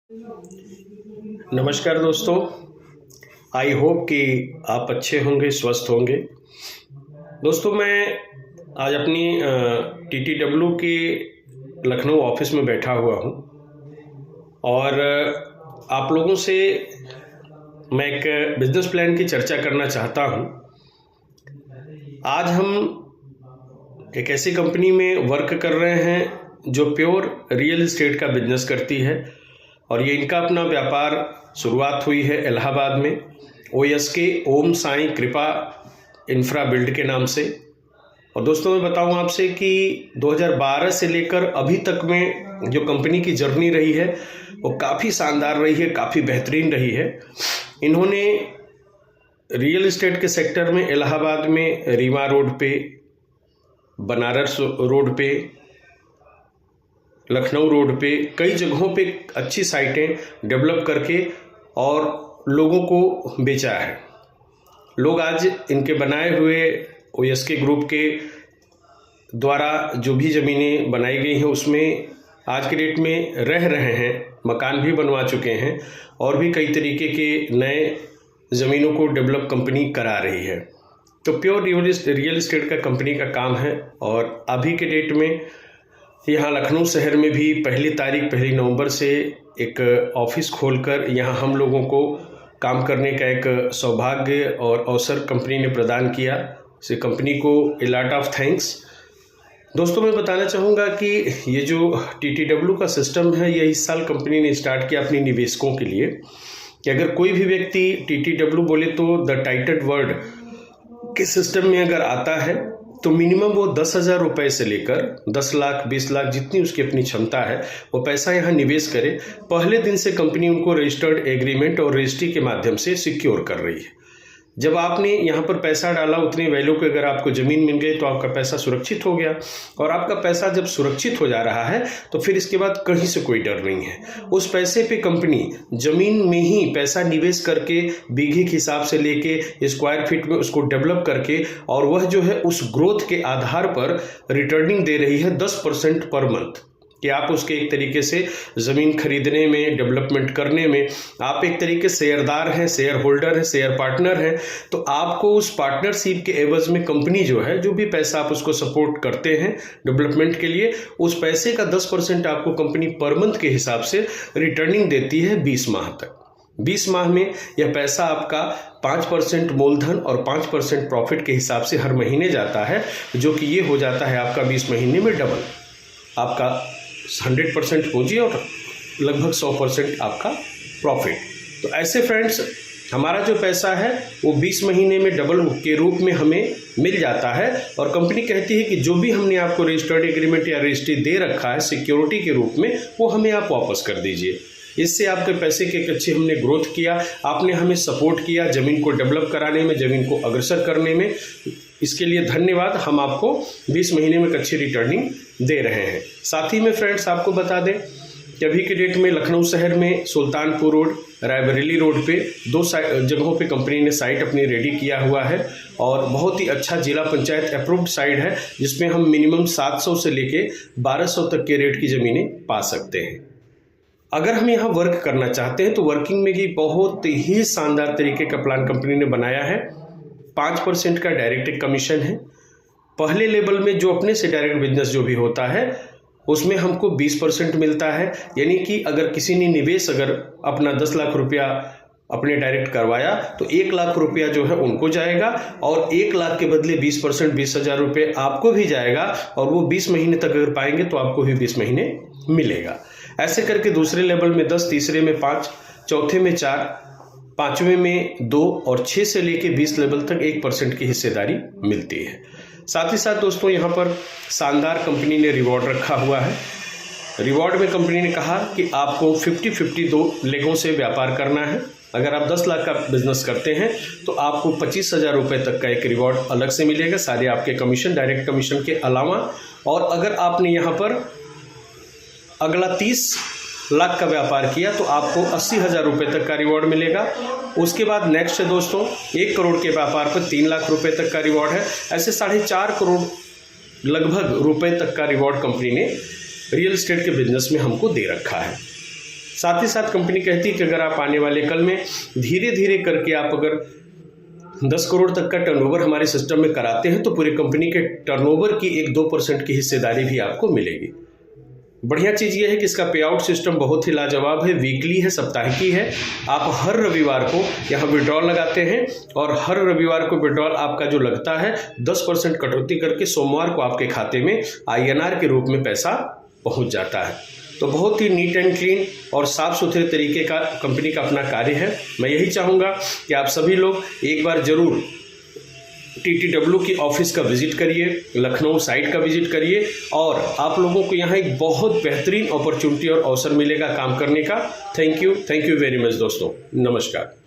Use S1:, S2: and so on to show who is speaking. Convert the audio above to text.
S1: नमस्कार दोस्तों, I hope कि आप अच्छे होंगे, स्वस्थ होंगे। दोस्तों, मैं आज अपनी TTW के लखनऊ ऑफिस में बैठा हुआ हूं और आप लोगों से मैं एक बिजनेस प्लान की चर्चा करना चाहता हूं। आज हम एक ऐसी कंपनी में वर्क कर रहे हैं जो प्योर रियल एस्टेट का बिजनेस करती है और ये इनका अपना व्यापार शुरुआत हुई है इलाहाबाद में OSK ओम साईं कृपा इंफ्रा बिल्ड के नाम से। और दोस्तों, मैं बताऊं आपसे कि 2012 से लेकर अभी तक में जो कंपनी की जर्नी रही है वो काफ़ी शानदार रही है, काफ़ी बेहतरीन रही है। इन्होंने रियल एस्टेट के सेक्टर में इलाहाबाद में रीवा रोड पे, बनारस रोड पे, लखनऊ रोड पे कई जगहों पे अच्छी साइटें डेवलप करके और लोगों को बेचा है। लोग आज इनके बनाए हुए OSK ग्रुप के द्वारा जो भी ज़मीनें बनाई गई हैं उसमें आज के डेट में रह रहे हैं, मकान भी बनवा चुके हैं और भी कई तरीके के नए ज़मीनों को डेवलप कंपनी करा रही है। तो प्योर रियल एस्टेट का कंपनी का काम है और अभी के डेट में यहाँ लखनऊ शहर में भी पहली नवंबर से एक ऑफिस खोलकर यहाँ हम लोगों को काम करने का एक सौभाग्य और अवसर कंपनी ने प्रदान किया। इस कंपनी को ए लॉट ऑफ थैंक्स। दोस्तों, मैं बताना चाहूँगा कि ये जो TTW का सिस्टम है, ये इस साल कंपनी ने स्टार्ट किया अपने निवेशकों के लिए कि अगर कोई भी व्यक्ति TTW बोले तो द टाइटल वर्ड के सिस्टम में अगर आता है तो मिनिमम वो 10,000 रुपये से लेकर 10 लाख 20 लाख जितनी उसकी अपनी क्षमता है वो पैसा यहाँ निवेश करे। पहले दिन से कंपनी उनको रजिस्टर्ड एग्रीमेंट और रजिस्ट्री के माध्यम से सिक्योर कर रही है। जब आपने यहाँ पर पैसा डाला उतनी वैल्यू के अगर आपको ज़मीन मिल गई तो आपका पैसा सुरक्षित हो गया और आपका पैसा जब सुरक्षित हो जा रहा है तो फिर इसके बाद कहीं से कोई डर नहीं है। उस पैसे पे कंपनी ज़मीन में ही पैसा निवेश करके बीघे के हिसाब से लेके स्क्वायर फीट में उसको डेवलप करके और वह जो है उस ग्रोथ के आधार पर रिटर्निंग दे रही है 10% पर मंथ कि आप उसके एक तरीके से ज़मीन खरीदने में, डेवलपमेंट करने में आप एक तरीके से शेयरदार हैं, शेयर होल्डर हैं, शेयर पार्टनर हैं। तो आपको उस पार्टनरशिप के एवज में कंपनी जो है जो भी पैसा आप उसको सपोर्ट करते हैं डेवलपमेंट के लिए, उस पैसे का 10% आपको कंपनी पर मंथ के हिसाब से रिटर्निंग देती है 20 माह तक। 20 माह में यह पैसा आपका 5% मूलधन और 5% प्रॉफिट के हिसाब से हर महीने जाता है, जो कि ये हो जाता है आपका 20 महीने में डबल। आपका 100% पूंजी और लगभग 100% आपका प्रॉफिट। तो ऐसे फ्रेंड्स, हमारा जो पैसा है वो 20 महीने में डबल के रूप में हमें मिल जाता है और कंपनी कहती है कि जो भी हमने आपको रजिस्टर्ड एग्रीमेंट या रजिस्ट्री दे रखा है सिक्योरिटी के रूप में वो हमें आप वापस कर दीजिए। इससे आपके पैसे के एक अच्छी हमने ग्रोथ किया, आपने हमें सपोर्ट किया ज़मीन को डेवलप कराने में, ज़मीन को अग्रसर करने में। इसके लिए धन्यवाद। हम आपको 20 महीने में एक अच्छी रिटर्निंग दे रहे हैं। साथ ही में फ्रेंड्स, आपको बता दें कि अभी के डेट में लखनऊ शहर में सुल्तानपुर रोड, रायबरेली रोड पे 2 जगहों पे कंपनी ने साइट अपनी रेडी किया हुआ है और बहुत ही अच्छा जिला पंचायत अप्रूव्ड साइट है जिसमें हम मिनिमम 700 से लेके 1200 तक के रेट की ज़मीनें पा सकते हैं। अगर हम यहाँ वर्क करना चाहते हैं तो वर्किंग में भी बहुत ही शानदार तरीके का प्लान कंपनी ने बनाया है। 5% का डायरेक्ट कमीशन है। पहले लेवल में जो अपने से डायरेक्ट बिजनेस जो भी होता है उसमें हमको 20% मिलता है। यानी कि अगर किसी ने निवेश अगर अपना 10 लाख रुपया अपने डायरेक्ट करवाया तो 1 लाख रुपया जो है उनको जाएगा और 1 लाख के बदले 20% 20,000 रुपये आपको भी जाएगा और वो 20 महीने तक अगर पाएंगे तो आपको भी 20 महीने मिलेगा। ऐसे करके दूसरे लेवल में 10, तीसरे में 5, चौथे में 4, पाँचवें में 2 और 6 से लेके 20 लेवल तक 1% की हिस्सेदारी मिलती है। साथ ही साथ दोस्तों, यहाँ पर शानदार कंपनी ने रिवॉर्ड रखा हुआ है। रिवॉर्ड में कंपनी ने कहा कि आपको 50-50 2 लेगों से व्यापार करना है। अगर आप 10 लाख का बिजनेस करते हैं तो आपको 25,000 रुपये तक का एक रिवॉर्ड अलग से मिलेगा, सारे आपके कमीशन, डायरेक्ट कमीशन के अलावा। और अगर आपने यहाँ पर अगला 30 लाख का व्यापार किया तो आपको 80,000 रुपये तक का रिवॉर्ड मिलेगा। उसके बाद नेक्स्ट है दोस्तों, 1 करोड़ के व्यापार पर 3 लाख रुपये तक का रिवॉर्ड है। ऐसे 4.5 करोड़ लगभग रुपए तक का रिवॉर्ड कंपनी ने रियल एस्टेट के बिजनेस में हमको दे रखा है। साथ ही साथ कंपनी कहती है कि अगर आप आने वाले कल में धीरे धीरे करके आप अगर 10 करोड़ तक का टर्नओवर हमारे सिस्टम में कराते हैं तो पूरी कंपनी के टर्नओवर की 1-2% की हिस्सेदारी भी आपको मिलेगी। बढ़िया चीज़ ये है कि इसका पे आउट सिस्टम बहुत ही लाजवाब है, वीकली है, साप्ताहिकी है। आप हर रविवार को यहाँ विड्रॉल लगाते हैं और हर रविवार को विड्रॉल आपका जो लगता है 10% कटौती करके सोमवार को आपके खाते में INR के रूप में पैसा पहुँच जाता है। तो बहुत ही नीट एंड क्लीन और साफ़ सुथरे तरीके का कंपनी का अपना कार्य है। मैं यही चाहूँगा कि आप सभी लोग एक बार ज़रूर TTW की ऑफिस का विजिट करिए, लखनऊ साइट का विजिट करिए और आप लोगों को यहाँ एक बहुत बेहतरीन अपॉर्चुनिटी और अवसर मिलेगा काम करने का। थैंक यू वेरी मच दोस्तों, नमस्कार।